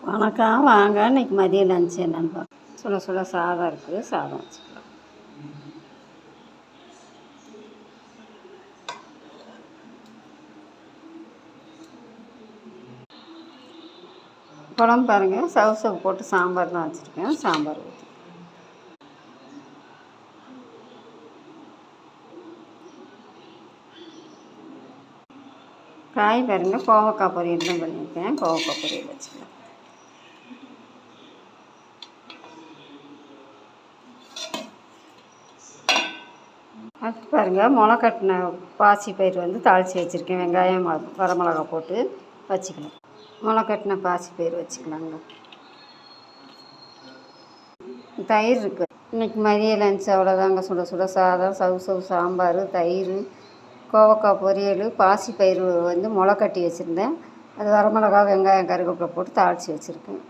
வணக்கம், வாங்க. இன்றைக்கி மதியம் லஞ்ச் என்னென்னு பார்க்கலாம். சுட சுட சாதம் இருக்குது, சாதம் வச்சுக்கலாம். குழம்பு பாருங்கள், சவுசவு போட்டு சாம்பார் தான் வச்சுருக்கேன். சாம்பார் ஊற்றி காய் பாருங்கள், கோவக்காய் பொரியல் தான் பண்ணியிருக்கேன். கோவக்காய் பொரியல் வச்சுக்கலாம். அடுத்து பாருங்கள், முளைக்கட்டின பாசி பயிர் தாளித்து வச்சுருக்கேன். வெங்காயம் வரமிளகா போட்டு வச்சுக்கலாம். முளைக்கட்டின பாசி பயிர் வச்சுக்கலாங்க. தயிர் இருக்குது. இன்றைக்கி மதிய லஞ்ச் அவ்வளோதாங்க. சுட சுட சாதம், சவு சாம்பார், தயிர், கோவக்காய் பொரியல், பாசி பயிர் முளைக்கட்டி வச்சுருந்தேன். அது வரமிளகா வெங்காயம் கருவேப்பிலை போட்டு தாளித்து வச்சுருக்கேன்.